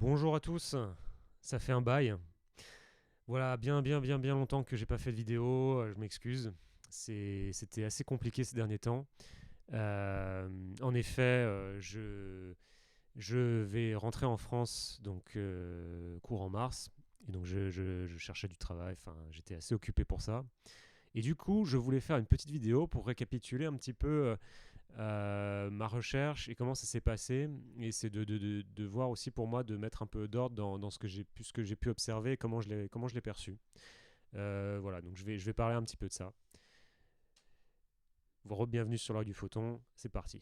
Bonjour à tous, ça fait un bail. Voilà, bien longtemps que j'ai pas fait de vidéo, je m'excuse. C'était assez compliqué ces derniers temps. En effet, je vais rentrer en France donc courant mars. Et donc je cherchais du travail, enfin j'étais assez occupé pour ça. Et du coup, je voulais faire une petite vidéo pour récapituler un petit peu ma recherche et comment ça s'est passé. Et c'est de voir aussi pour moi de mettre un peu d'ordre dans ce que j'ai pu observer et comment je l'ai perçu. Voilà, donc je vais parler un petit peu de ça. Bienvenue sur l'œil du photon, c'est parti.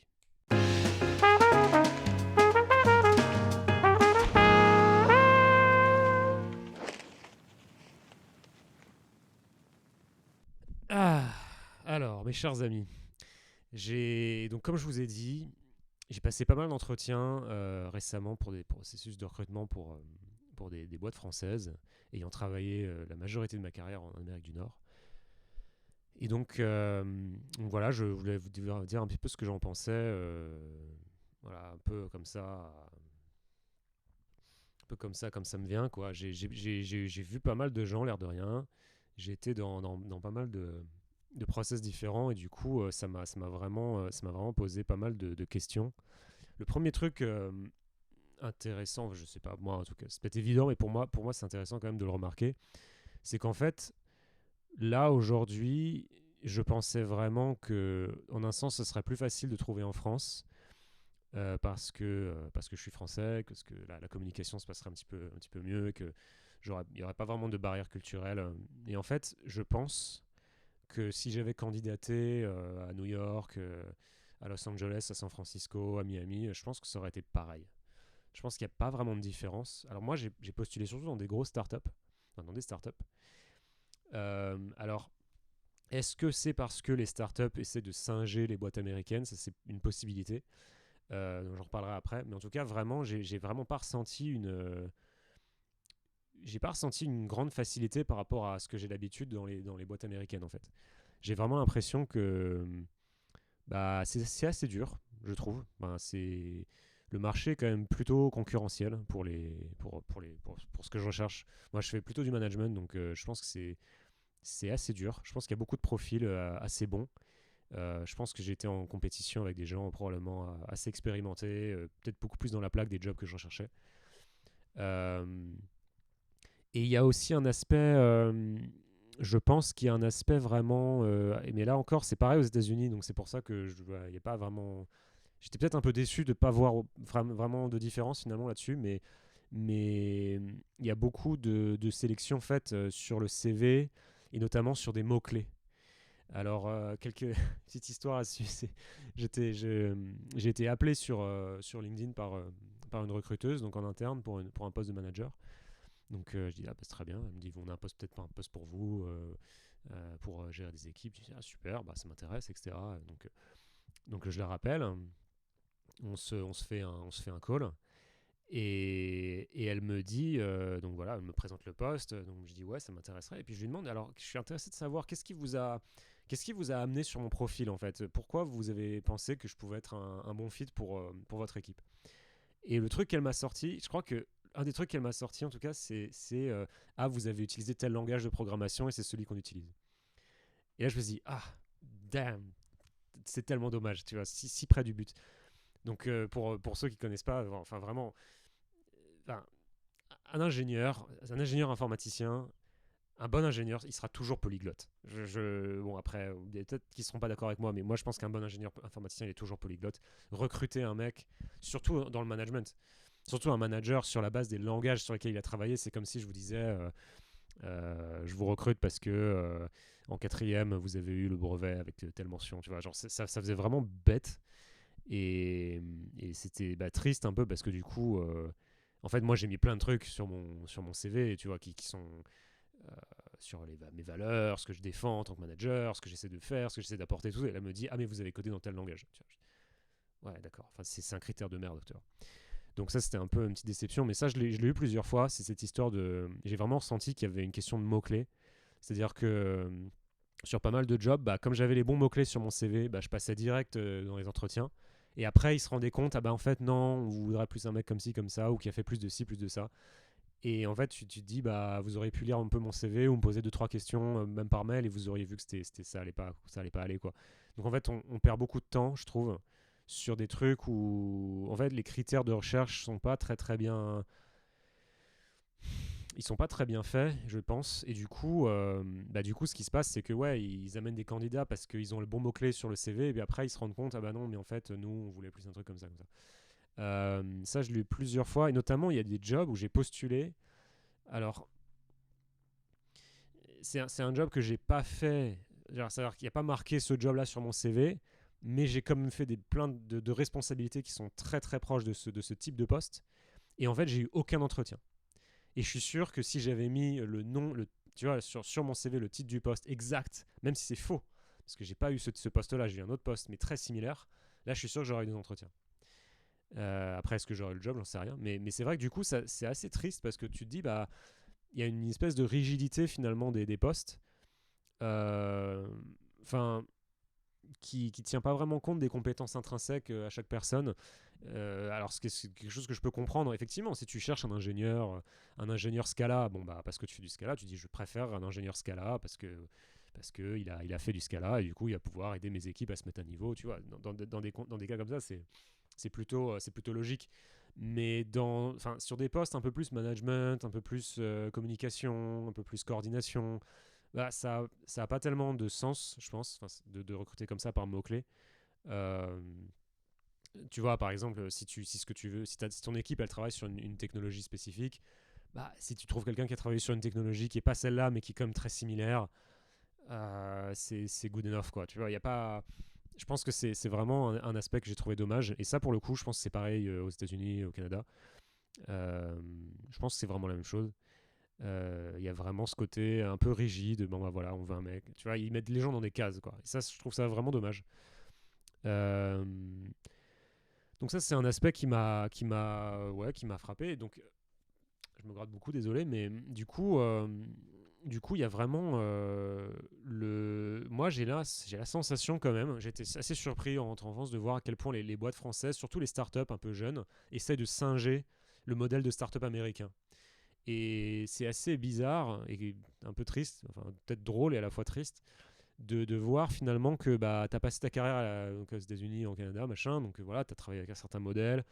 Ah, alors, mes chers amis, donc comme je vous ai dit, j'ai passé pas mal d'entretiens récemment pour des processus de recrutement pour des boîtes françaises, ayant travaillé la majorité de ma carrière en Amérique du Nord. Et donc voilà, je voulais vous dire un petit peu ce que j'en pensais. Voilà, un peu comme ça, comme ça me vient, quoi. J'ai vu pas mal de gens, l'air de rien. J'ai été dans pas mal de process différents et du coup, ça m'a vraiment posé pas mal de questions. Le premier truc intéressant, je sais pas, moi en tout cas, c'est peut-être évident, mais pour moi c'est intéressant quand même de le remarquer, c'est qu'en fait, là aujourd'hui, je pensais vraiment que, en un sens, ce serait plus facile de trouver en France parce que je suis français, que la communication se passerait un petit peu mieux, que il n'y aurait pas vraiment de barrière culturelle. Et en fait, je pense que si j'avais candidaté à New York, à Los Angeles, à San Francisco, à Miami, je pense que ça aurait été pareil. Je pense qu'il n'y a pas vraiment de différence. Alors moi, j'ai postulé surtout dans des grosses startups, enfin, dans des startups. Alors, est-ce que c'est parce que les startups essaient de singer les boîtes américaines? Ça, c'est une possibilité. J'en reparlerai après. Mais en tout cas, vraiment, j'ai vraiment pas ressenti j'ai pas ressenti une grande facilité par rapport à ce que j'ai d'habitude dans les boîtes américaines, en fait. J'ai vraiment l'impression que bah, c'est assez dur, je trouve. Le marché est quand même plutôt concurrentiel pour ce que je recherche. Moi, je fais plutôt du management, donc je pense que c'est assez dur. Je pense qu'il y a beaucoup de profils assez bons. Je pense que j'ai été en compétition avec des gens probablement assez expérimentés, peut-être beaucoup plus dans la plaque des jobs que je recherchais. Euh, et il y a aussi un aspect, je pense qu'il y a un aspect vraiment, mais là encore, c'est pareil aux États-Unis, donc c'est pour ça que il y a pas vraiment. J'étais peut-être un peu déçu de ne pas voir vraiment de différence finalement là-dessus, mais il y a beaucoup de sélections faites sur le CV et notamment sur des mots-clés. Alors, quelques petites histoires à suivre. J'ai été appelé sur LinkedIn par une recruteuse, donc en interne, pour un poste de manager. Donc, je dis, ah, bah, c'est très bien. Elle me dit, on a un poste, peut-être pas un poste pour vous, pour gérer des équipes. Je dis, ah, super, bah, ça m'intéresse, etc. Donc, je la rappelle. On se fait un call. Et elle me dit, donc voilà, elle me présente le poste, donc je dis ouais, ça m'intéresserait. Et puis je lui demande, alors je suis intéressé de savoir qu'est-ce qui vous a amené sur mon profil en fait. Pourquoi vous avez pensé que je pouvais être un bon fit pour votre équipe. Et le truc qu'elle m'a sorti, je crois que un des trucs qu'elle m'a sorti en tout cas, c'est ah, vous avez utilisé tel langage de programmation et c'est celui qu'on utilise. Et là je me dis ah, damn, c'est tellement dommage, tu vois, si près du but. Donc pour ceux qui connaissent pas, enfin vraiment, enfin, un ingénieur informaticien, un bon ingénieur, il sera toujours polyglotte. Bon, après, peut-être qu'ils ne seront pas d'accord avec moi, mais moi, je pense qu'un bon ingénieur informaticien, il est toujours polyglotte. Recruter un mec, surtout dans le management, surtout un manager sur la base des langages sur lesquels il a travaillé, c'est comme si je vous disais, je vous recrute parce que en quatrième, vous avez eu le brevet avec telle mention. Tu vois, genre, ça faisait vraiment bête. Et, et c'était triste un peu parce que du coup, en fait, moi j'ai mis plein de trucs sur mon CV, tu vois, qui sont sur mes valeurs, ce que je défends en tant que manager, ce que j'essaie de faire, ce que j'essaie d'apporter, tout. Et elle me dit, ah, mais vous avez codé dans tel langage. Tu vois, ouais, d'accord. Enfin, c'est un critère de merde, tu vois. Donc ça, c'était un peu une petite déception. Mais ça, je l'ai eu plusieurs fois. C'est cette histoire de. J'ai vraiment ressenti qu'il y avait une question de mots-clés. C'est-à-dire que sur pas mal de jobs, bah, comme j'avais les bons mots-clés sur mon CV, bah, je passais direct dans les entretiens. Et après, ils se rendaient compte, ah bah en fait, non, on voudrait plus un mec comme ci, comme ça, ou qui a fait plus de ci, plus de ça. Et en fait, tu te dis, bah, vous auriez pu lire un peu mon CV ou me poser deux, trois questions, même par mail, et vous auriez vu que ça allait pas aller, quoi. Donc en fait, on perd beaucoup de temps, je trouve, sur des trucs où, en fait, les critères de recherche sont pas très, très bien. Ils sont pas très bien faits, je pense. Et du coup, ce qui se passe, c'est que ouais, ils amènent des candidats parce qu'ils ont le bon mot-clé sur le CV, et puis après, ils se rendent compte, ah bah non, mais en fait, nous, on voulait plus un truc comme ça, comme ça. Ça, je l'ai eu plusieurs fois, et notamment, il y a des jobs où j'ai postulé. Alors, c'est un job que j'ai pas fait. C'est-à-dire qu'il n'y a pas marqué ce job-là sur mon CV, mais j'ai quand même fait plein de responsabilités qui sont très très proches de ce type de poste. Et en fait, j'ai eu aucun entretien. Et je suis sûr que si j'avais mis le nom, tu vois, sur mon CV, le titre du poste exact, même si c'est faux, parce que j'ai pas eu ce poste-là, j'ai eu un autre poste, mais très similaire, là, je suis sûr que j'aurais eu des entretiens. Après, est-ce que j'aurais le job? J'en sais rien. Mais c'est vrai que du coup, c'est assez triste parce que tu te dis, bah, il y a une espèce de rigidité finalement des postes. Enfin, qui tient pas vraiment compte des compétences intrinsèques à chaque personne. Alors c'est quelque chose que je peux comprendre. Effectivement, si tu cherches un ingénieur Scala, bon bah parce que tu fais du Scala, tu dis je préfère un ingénieur Scala parce que il a fait du Scala et du coup il va pouvoir aider mes équipes à se mettre à niveau. Tu vois, dans des cas comme ça, c'est plutôt logique. Mais sur des postes un peu plus management, un peu plus communication, un peu plus coordination, bah, ça a pas tellement de sens, je pense, de recruter comme ça par mots-clés. Euh, Tu vois, par exemple, si ce que tu veux, si ton équipe elle travaille sur une technologie spécifique, bah, si tu trouves quelqu'un qui a travaillé sur une technologie qui est pas celle-là, mais qui est quand même très similaire, c'est good enough, quoi. Tu vois, il y a pas. Je pense que c'est vraiment un aspect que j'ai trouvé dommage. Et ça, pour le coup, je pense que c'est pareil aux États-Unis et au Canada. Euh, je pense que c'est vraiment la même chose. Il y a vraiment ce côté un peu rigide. Bon, bah voilà, on veut un mec. Tu vois, ils mettent les gens dans des cases, quoi. Et ça, je trouve ça vraiment dommage. Euh, donc ça, c'est un aspect qui m'a frappé. Donc, je me gratte beaucoup, désolé, mais du coup, il y a vraiment Moi, j'ai la sensation quand même. J'étais assez surpris en rentrant en France de voir à quel point les boîtes françaises, surtout les startups un peu jeunes, essaient de singer le modèle de startup américain. Et c'est assez bizarre et un peu triste, enfin peut-être drôle et à la fois triste, de voir finalement que bah, tu as passé ta carrière donc aux États-Unis, au Canada, machin, donc voilà, tu as travaillé avec un certain modèle.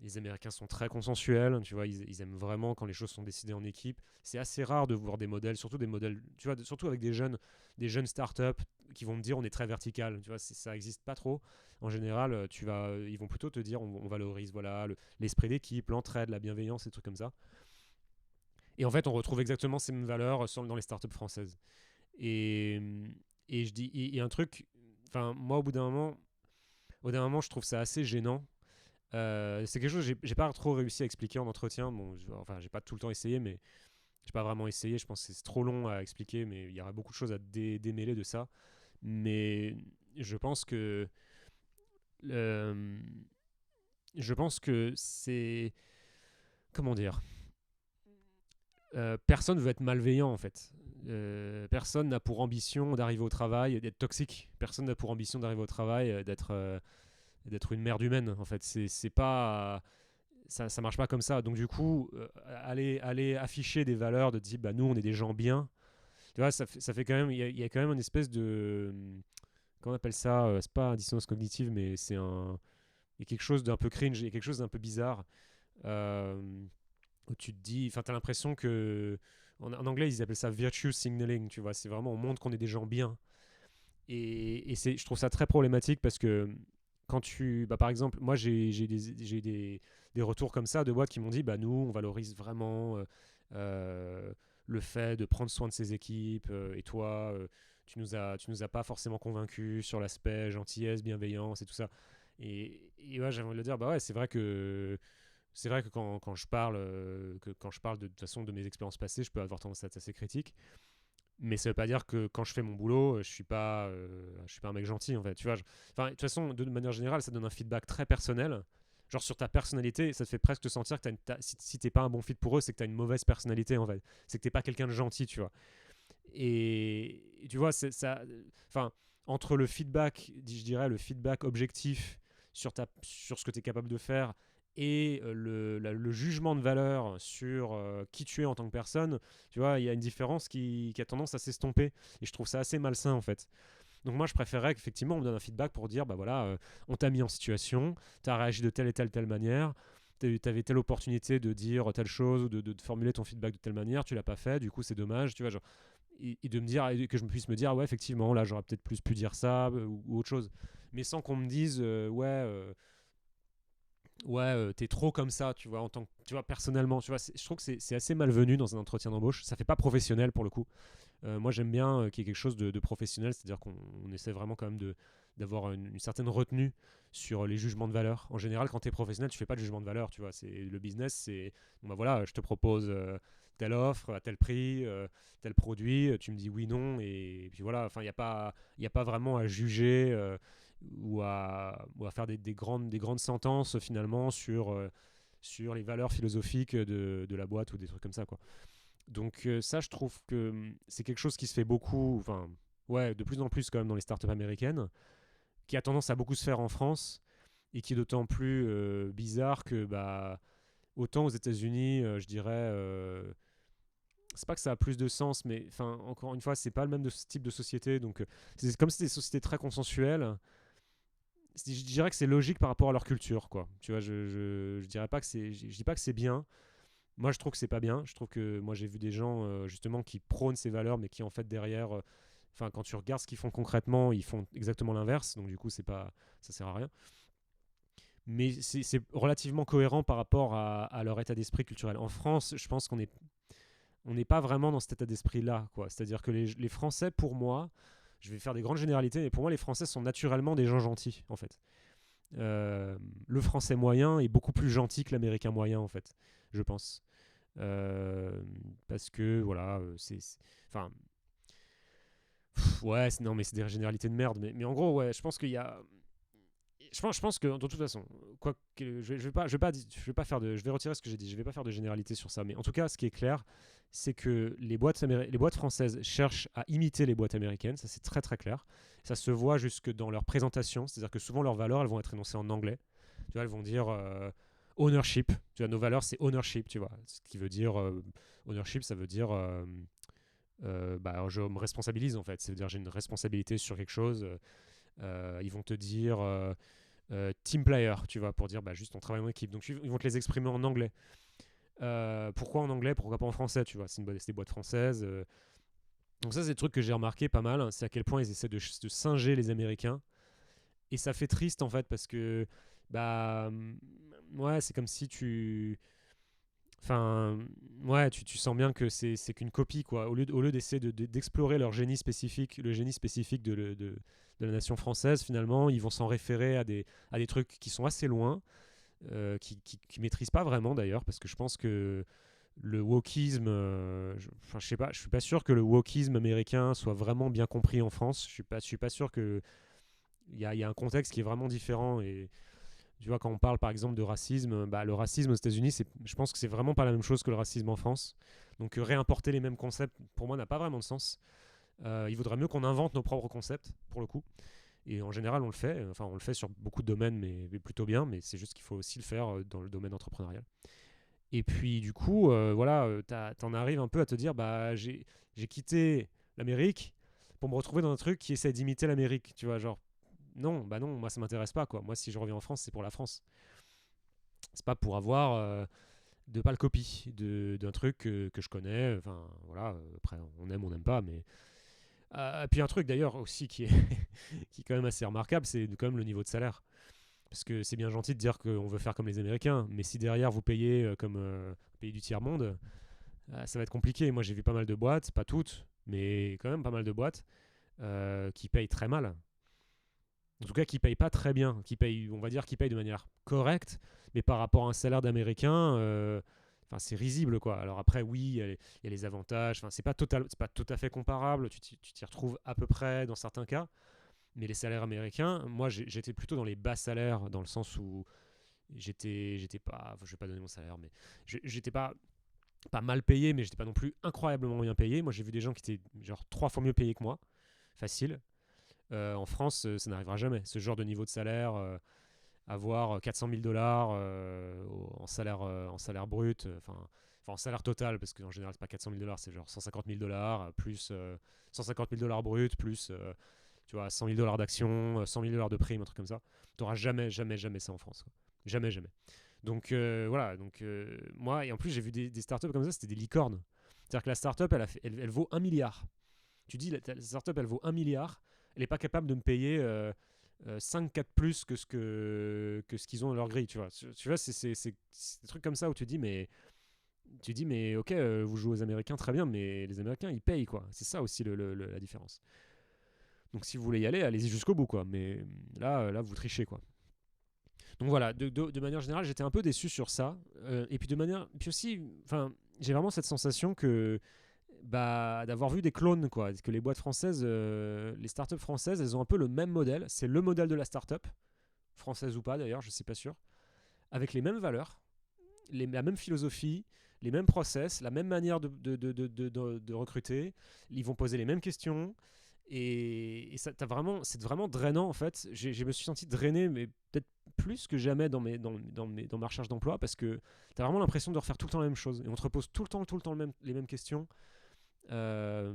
Les Américains sont très consensuels, tu vois, ils aiment vraiment quand les choses sont décidées en équipe. C'est assez rare de voir des modèles, surtout des modèles, tu vois, surtout avec des jeunes startups qui vont me dire on est très vertical, tu vois, ça n'existe pas trop. En général, ils vont plutôt te dire on valorise voilà l'esprit d'équipe, l'entraide, la bienveillance, des trucs comme ça. Et en fait, on retrouve exactement ces mêmes valeurs dans les startups françaises. Et, et je dis, il y a un truc, enfin, moi, au bout d'un moment, je trouve ça assez gênant. C'est quelque chose que j'ai pas trop réussi à expliquer en entretien. Bon, enfin, j'ai pas tout le temps essayé, mais j'ai pas vraiment essayé. Je pense que c'est trop long à expliquer, mais il y aura beaucoup de choses à démêler de ça. Mais je pense que, euh, je pense que c'est, comment dire, personne veut être malveillant en fait. Personne n'a pour ambition d'arriver au travail, d'être toxique. Personne n'a pour ambition d'arriver au travail, d'être une merde humaine. En fait, c'est pas ça marche pas comme ça. Donc du coup, aller afficher des valeurs de type, bah nous on est des gens bien. Tu vois, ça fait quand même, il y a quand même une espèce de, comment on appelle ça C'est pas un dissonance cognitive, mais il y a quelque chose d'un peu cringe, il y a quelque chose d'un peu bizarre. Euh, Où tu te dis, enfin, t'as l'impression que, en anglais, ils appellent ça virtue signaling, tu vois, c'est vraiment, on montre qu'on est des gens bien. Je trouve ça très problématique parce que bah, par exemple, moi, des retours comme ça de boîtes qui m'ont dit, bah, nous, on valorise vraiment le fait de prendre soin de ses équipes, et toi, tu nous as pas forcément convaincus sur l'aspect gentillesse, bienveillance et tout ça. Et ouais, j'aimerais le dire, bah ouais, c'est vrai que quand je parle de toute façon de mes expériences passées, je peux avoir tendance à être assez critique. Mais ça veut pas dire que quand je fais mon boulot, je suis pas un mec gentil en fait. Tu vois, enfin, de toute façon, de manière générale, ça donne un feedback très personnel. Genre sur ta personnalité, ça te fait presque te sentir que si t'es pas un bon fit pour eux, c'est que t'as une mauvaise personnalité en fait. C'est que t'es pas quelqu'un de gentil, tu vois. Et tu vois, c'est ça. Enfin, entre le feedback, je dirais le feedback objectif sur ce que tu es capable de faire et le jugement de valeur sur qui tu es en tant que personne, tu vois, il y a une différence qui a tendance à s'estomper. Et je trouve ça assez malsain, en fait. Donc moi, je préférerais qu'effectivement, on me donne un feedback pour dire, bah voilà, on t'a mis en situation, tu as réagi de telle et telle manière, tu avais telle opportunité de dire telle chose ou de formuler ton feedback de telle manière, tu l'as pas fait, du coup c'est dommage, tu vois, genre, et de me dire, et que je puisse me dire, ouais, effectivement, là j'aurais peut-être plus pu dire ça ou autre chose, mais sans qu'on me dise, t'es trop comme ça, tu vois, en tant que, tu vois, personnellement, tu vois, je trouve que c'est assez malvenu dans un entretien d'embauche, ça fait pas professionnel pour le coup. Moi, j'aime bien qu'il y ait quelque chose de professionnel, c'est-à-dire qu'on essaie vraiment quand même d'avoir une certaine retenue sur les jugements de valeur. En général, quand tu es professionnel, tu fais pas de jugement de valeur, tu vois. Le business, c'est, bon, bah voilà, je te propose telle offre à tel prix, tel produit, tu me dis oui, non, et puis voilà. Enfin, il y a pas vraiment à juger ou à faire des grandes sentences finalement sur les valeurs philosophiques de la boîte ou des trucs comme ça, quoi. Donc ça, je trouve que c'est quelque chose qui se fait beaucoup, enfin, ouais, de plus en plus quand même dans les startups américaines, qui a tendance à beaucoup se faire en France et qui est d'autant plus bizarre que, bah, autant aux États-Unis, je dirais, c'est pas que ça a plus de sens, mais enfin, encore une fois, c'est pas le même type de société, donc c'est comme si c'était des sociétés très consensuelles. Je dirais que c'est logique par rapport à leur culture, quoi. Tu vois, je dirais pas que je dis pas que c'est bien. Moi, je trouve que c'est pas bien. Je trouve que moi, j'ai vu des gens justement qui prônent ces valeurs, mais qui en fait derrière, enfin, quand tu regardes ce qu'ils font concrètement, ils font exactement l'inverse. Donc du coup, c'est pas, ça sert à rien. Mais c'est relativement cohérent par rapport à leur état d'esprit culturel. En France, je pense on n'est pas vraiment dans cet état d'esprit-là, quoi. C'est-à-dire que les Français, pour moi, je vais faire des grandes généralités, mais pour moi, les Français sont naturellement des gens gentils, en fait. Le Français moyen est beaucoup plus gentil que l'Américain moyen, en fait, je pense. Parce que voilà, enfin, ouais, non, mais c'est des généralités de merde. Mais en gros, ouais, je pense qu'il y a. Je pense que de toute façon, quoi que, je vais pas faire de, je vais retirer ce que j'ai dit. Je vais pas faire de généralité sur ça. Mais en tout cas, ce qui est clair, c'est que les boîtes françaises cherchent à imiter les boîtes américaines. Ça, c'est très très clair. Ça se voit jusque dans leur présentation. C'est-à-dire que souvent leurs valeurs, elles vont être énoncées en anglais. Tu vois, elles vont dire ownership. Tu vois, nos valeurs, c'est ownership. Tu vois, ce qui veut dire ownership, ça veut dire bah, je me responsabilise en fait. Ça veut dire j'ai une responsabilité sur quelque chose. Ils vont te dire team player, tu vois, pour dire bah, juste on travaille en équipe. Donc ils vont te les exprimer en anglais. Pourquoi en anglais, pourquoi pas en français, tu vois, c'est des boîtes françaises. Donc ça, c'est des trucs que j'ai remarqué pas mal, hein, c'est à quel point ils essaient de singer les Américains. Et ça fait triste en fait parce que bah ouais, c'est comme si enfin ouais, tu sens bien que c'est qu'une copie, quoi. Au lieu d'essayer d'explorer leur génie spécifique, le génie spécifique de la nation française, finalement, ils vont s'en référer à des trucs qui sont assez loin, qui maîtrisent pas vraiment d'ailleurs, parce que je pense que le wokisme, je sais pas, je suis pas sûr que le wokisme américain soit vraiment bien compris en France. Je suis pas sûr que il y a un contexte qui est vraiment différent. Et tu vois, quand on parle par exemple de racisme, bah, le racisme aux États-Unis, je pense que c'est vraiment pas la même chose que le racisme en France. Donc réimporter les mêmes concepts, pour moi, n'a pas vraiment de sens. Il vaudrait mieux qu'on invente nos propres concepts, pour le coup. Et en général, on le fait. Enfin, on le fait sur beaucoup de domaines, mais plutôt bien. Mais c'est juste qu'il faut aussi le faire dans le domaine entrepreneurial. Et puis, du coup, voilà, t'en arrives un peu à te dire, bah, j'ai quitté l'Amérique pour me retrouver dans un truc qui essaie d'imiter l'Amérique. Tu vois, genre, non, bah non, moi, ça m'intéresse pas, quoi. Moi, si je reviens en France, c'est pour la France. C'est pas pour avoir de pâles copies d'un truc que je connais. Enfin, voilà, après, on aime, on n'aime pas, mais. Puis un truc d'ailleurs aussi qui est, qui est quand même assez remarquable, c'est quand même le niveau de salaire. Parce que c'est bien gentil de dire qu'on veut faire comme les Américains, mais si derrière vous payez comme pays du tiers-monde, ça va être compliqué. Moi j'ai vu pas mal de boîtes, pas toutes, mais quand même pas mal de boîtes qui payent très mal. En tout cas, qui payent pas très bien, qui payent, on va dire, qui payent de manière correcte, mais par rapport à un salaire d'Américain, enfin, c'est risible, quoi. Alors après, oui, il y a les avantages. Enfin, c'est pas tout à fait comparable. Tu t'y retrouves à peu près dans certains cas, mais les salaires américains, moi, j'étais plutôt dans les bas salaires, dans le sens où j'étais pas, je vais pas donner mon salaire, mais j'étais pas mal payé, mais j'étais pas non plus incroyablement bien payé. Moi, j'ai vu des gens qui étaient genre 3 fois mieux payés que moi, facile. En France, ça n'arrivera jamais. Ce genre de niveau de salaire avoir 400 000 dollars en salaire brut, en salaire total, parce qu'en général, c'est pas 400 000 dollars, c'est genre 150 000 dollars, plus 150 000 dollars brut, plus tu vois, 100 000 dollars d'actions, 100 000 dollars de prime, un truc comme ça. Tu n'auras jamais, jamais, jamais ça en France, quoi. Jamais, jamais. Donc voilà, donc moi, et en plus, j'ai vu des startups comme ça, c'était des licornes. C'est-à-dire que la startup, elle vaut 1 milliard. Tu dis, la startup, elle vaut 1 milliard, elle n'est pas capable de me payer 5-4 plus que ce qu'ils ont dans leur grille, tu vois. Tu vois, c'est des trucs comme ça où tu dis, mais ok, vous jouez aux Américains, très bien, mais les Américains, ils payent, quoi. C'est ça aussi la différence. Donc si vous voulez y aller, allez-y jusqu'au bout, quoi. Mais là, vous trichez, quoi. Donc voilà, de manière générale, j'étais un peu déçu sur ça. Et puis puis aussi, enfin, j'ai vraiment cette sensation que d'avoir vu des clones, quoi. Que les boîtes françaises, les startups françaises, elles ont un peu le même modèle. C'est le modèle de la startup, française ou pas d'ailleurs, je suis pas sûr, avec les mêmes valeurs, la même philosophie, les mêmes process, la même manière de recruter. Ils vont poser les mêmes questions. Et ça, c'est vraiment drainant en fait. Je me suis senti drainé, mais peut-être plus que jamais dans ma recherche d'emploi, parce que tu as vraiment l'impression de refaire tout le temps la même chose. Et on te repose tout le temps les mêmes questions. Euh,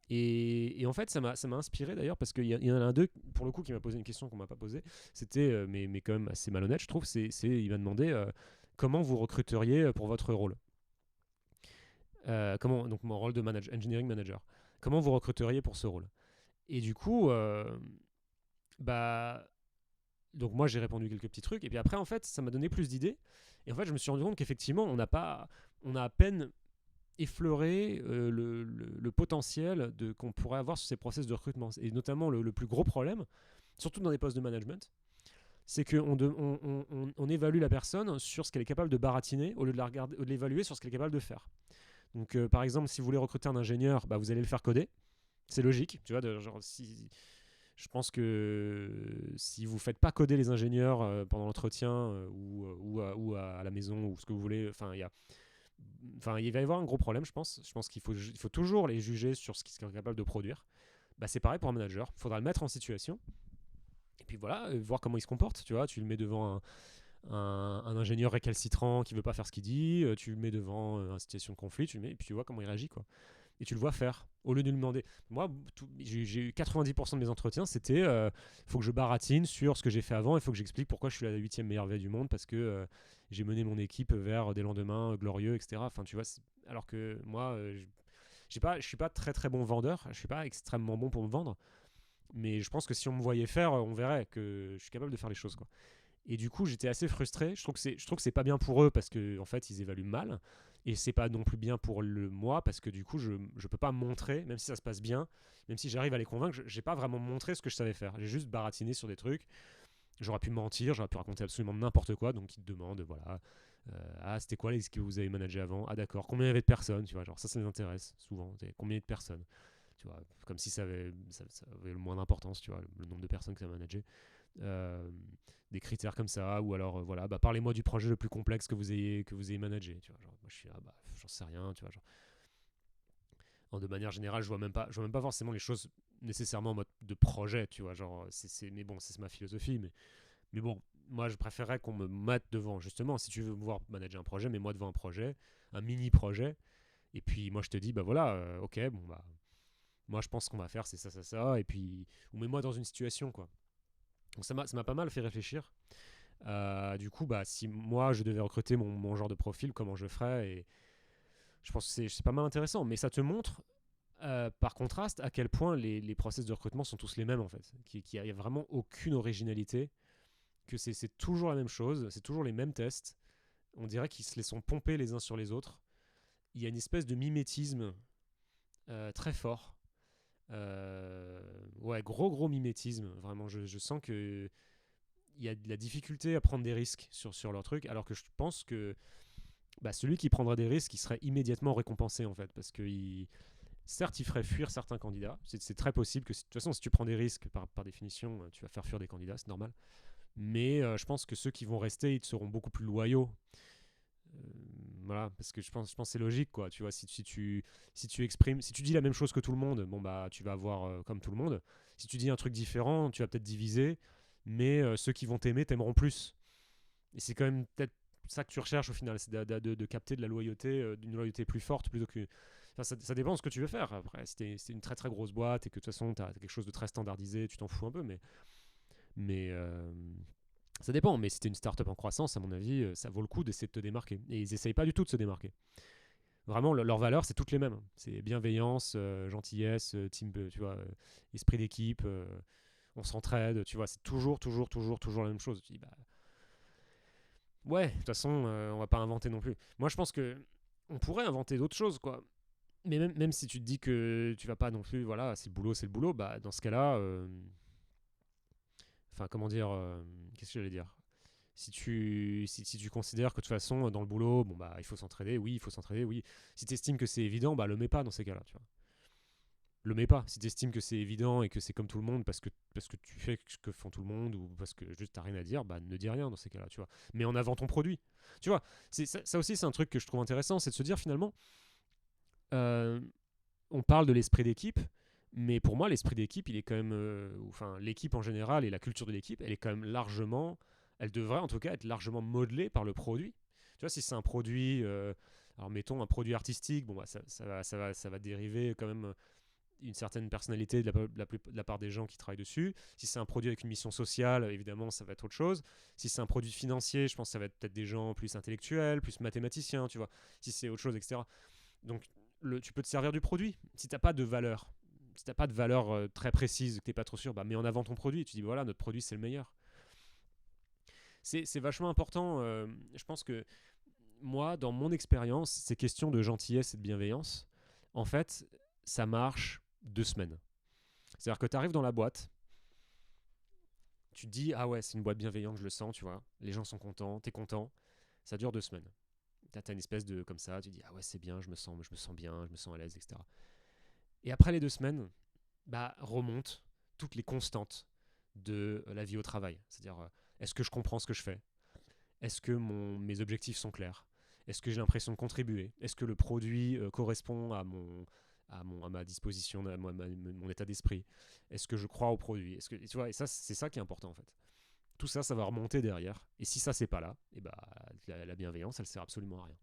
et en fait, ça m'a inspiré d'ailleurs, parce qu'il y en a un d'eux, pour le coup, qui m'a posé une question qu'on m'a pas posée. C'était, mais quand même assez malhonnête, je trouve. Il m'a demandé comment vous recruteriez pour votre rôle. Donc mon rôle de engineering manager. Comment vous recruteriez pour ce rôle? Et du coup, bah, donc moi j'ai répondu quelques petits trucs. Et puis après, en fait, ça m'a donné plus d'idées. Et en fait, je me suis rendu compte qu'effectivement, on a à peine effleurer le potentiel qu'on pourrait avoir sur ces process de recrutement. Et notamment, le plus gros problème, surtout dans les postes de management, c'est qu'on on évalue la personne sur ce qu'elle est capable de baratiner au lieu de l'évaluer sur ce qu'elle est capable de faire. Donc, par exemple, si vous voulez recruter un ingénieur, vous allez le faire coder. C'est logique, tu vois. Je pense que si vous ne faites pas coder les ingénieurs pendant l'entretien ou à la maison ou ce que vous voulez, il va y avoir un gros problème, je pense. Je pense qu'il faut toujours les juger sur ce qu'ils sont capables de produire. C'est pareil pour un manager. Il faudra le mettre en situation. Et puis voilà, voir comment il se comporte. Tu vois, tu le mets devant un ingénieur récalcitrant qui veut pas faire ce qu'il dit. Tu le mets devant une situation de conflit. Tu le mets et puis tu vois comment il réagit, quoi. Et tu le vois faire au lieu de lui demander. Moi, j'ai eu 90% de mes entretiens, c'était faut que je baratine sur ce que j'ai fait avant. Il faut que j'explique pourquoi je suis la 8e meilleure veille du monde, parce que j'ai mené mon équipe vers des lendemains glorieux, etc. Enfin, tu vois, alors que moi, je suis pas très très bon vendeur. Je suis pas extrêmement bon pour me vendre, mais je pense que si on me voyait faire, on verrait que je suis capable de faire les choses, quoi. Et du coup, j'étais assez frustré. Je trouve que c'est pas bien pour eux, parce que en fait, ils évaluent mal. Et c'est pas non plus bien pour moi, parce que du coup, je peux pas montrer, même si ça se passe bien, même si j'arrive à les convaincre, j'ai pas vraiment montré ce que je savais faire. J'ai juste baratiné sur des trucs. J'aurais pu mentir, j'aurais pu raconter absolument n'importe quoi. Donc ils te demandent, voilà, c'était quoi les que vous avez managé avant? Ah d'accord, combien il y avait de personnes, tu vois, genre ça les intéresse souvent. Combien de personnes, tu vois, comme si ça avait le moins d'importance, tu vois, le nombre de personnes que ça a managé. Euh, des critères comme ça, ou alors voilà, parlez-moi du projet le plus complexe que vous ayez managé, tu vois, genre moi je suis j'en sais rien, tu vois, genre de manière générale, je vois même pas forcément les choses nécessairement en mode de projet, tu vois, genre mais bon, c'est ma philosophie, mais bon, moi je préférerais qu'on me mette devant, justement, si tu veux me voir manager un projet, mets-moi devant un projet, un mini projet, et puis moi je te dis voilà, ok, bon moi je pense qu'on va faire c'est ça, et puis ou mets-moi dans une situation, quoi. Donc ça m'a pas mal fait réfléchir. Du coup, si moi je devais recruter mon genre de profil, comment je ferais, et je pense que c'est pas mal intéressant. Mais ça te montre, par contraste, à quel point les process de recrutement sont tous les mêmes, en fait. Qu'il n'y a vraiment aucune originalité, que c'est toujours la même chose, c'est toujours les mêmes tests. On dirait qu'ils se les sont pompés les uns sur les autres. Il y a une espèce de mimétisme très fort. Ouais, gros mimétisme. Vraiment, je sens que il y a de la difficulté à prendre des risques sur leur truc, alors que je pense que celui qui prendrait des risques, il serait immédiatement récompensé, en fait, parce que certes, il ferait fuir certains candidats. C'est très possible que, de toute façon, si tu prends des risques, par définition, tu vas faire fuir des candidats, c'est normal. Mais je pense que ceux qui vont rester, ils seront beaucoup plus loyaux. Euh, voilà, parce que je pense que c'est logique, quoi. Tu vois, si tu exprimes, si tu dis la même chose que tout le monde, bon tu vas avoir comme tout le monde. Si tu dis un truc différent, tu vas peut-être diviser. mais ceux qui vont t'aimer t'aimeront plus. Et c'est quand même peut-être ça que tu recherches au final, c'est de capter de la loyauté, d'une loyauté plus forte plutôt que. Enfin, ça dépend de ce que tu veux faire. Après, si t'es une très très grosse boîte et que de toute façon t'as quelque chose de très standardisé, tu t'en fous un peu, mais ça dépend. Mais si t'es une start-up en croissance, à mon avis, ça vaut le coup d'essayer de te démarquer. Et ils essayent pas du tout de se démarquer. Vraiment, leurs valeurs, c'est toutes les mêmes. C'est bienveillance, gentillesse, team, tu vois, esprit d'équipe, on s'entraide, tu vois, c'est toujours, toujours, toujours, toujours la même chose. Tu dis, bah, ouais, de toute façon, on va pas inventer non plus. Moi, je pense que on pourrait inventer d'autres choses, quoi. Mais même si tu te dis que tu vas pas non plus, voilà, c'est le boulot, bah, dans ce cas-là, enfin, comment dire, qu'est-ce que j'allais dire? Si tu considères que de toute façon, dans le boulot, bon, bah, il faut s'entraider, oui, il faut s'entraider, oui. Si tu estimes que c'est évident, bah, le mets pas dans ces cas-là, tu vois. Le mets pas. Si tu estimes que c'est évident et que c'est comme tout le monde parce que tu fais ce que font tout le monde ou parce que juste t'as rien à dire, bah, ne dis rien dans ces cas-là, tu vois. Mets en avant ton produit. Tu vois, ça aussi, c'est un truc que je trouve intéressant, c'est de se dire finalement, euh, on parle de l'esprit d'équipe, mais pour moi, l'esprit d'équipe, il est quand même, enfin, l'équipe en général et la culture de l'équipe, elle est quand même largement, elle devrait en tout cas être largement modelée par le produit. Tu vois, si c'est un produit, alors mettons un produit artistique, bon, bah, ça va dériver quand même une certaine personnalité de la part des gens qui travaillent dessus. Si c'est un produit avec une mission sociale, évidemment, ça va être autre chose. Si c'est un produit financier, je pense que ça va être peut-être des gens plus intellectuels, plus mathématiciens, tu vois. Si c'est autre chose, etc. Donc, tu peux te servir du produit. Si t'as pas de valeur, si t'as pas de valeur très précise, que t'es pas trop sûr, bah mets en avant ton produit. Tu dis voilà, notre produit c'est le meilleur. C'est vachement important. Je pense que moi, dans mon expérience, ces questions de gentillesse et de bienveillance, en fait, ça marche 2 semaines. C'est-à-dire que tu arrives dans la boîte, tu te dis ah ouais, c'est une boîte bienveillante, je le sens, tu vois. Les gens sont contents, t'es content. Ça dure 2 semaines. T'as une espèce de comme ça, tu dis ah ouais, c'est bien, je me sens bien, je me sens à l'aise, etc. Et après les 2 semaines, bah, remontent toutes les constantes de la vie au travail. C'est-à-dire, est-ce que je comprends ce que je fais? Est-ce que mes objectifs sont clairs? Est-ce que j'ai l'impression de contribuer? Est-ce que le produit correspond à ma disposition, à mon état d'esprit? Est-ce que je crois au produit? Est-ce que, tu vois, et ça, c'est ça qui est important en fait. Tout ça, ça va remonter derrière. Et si ça, c'est pas là, et bah, la bienveillance, elle sert absolument à rien.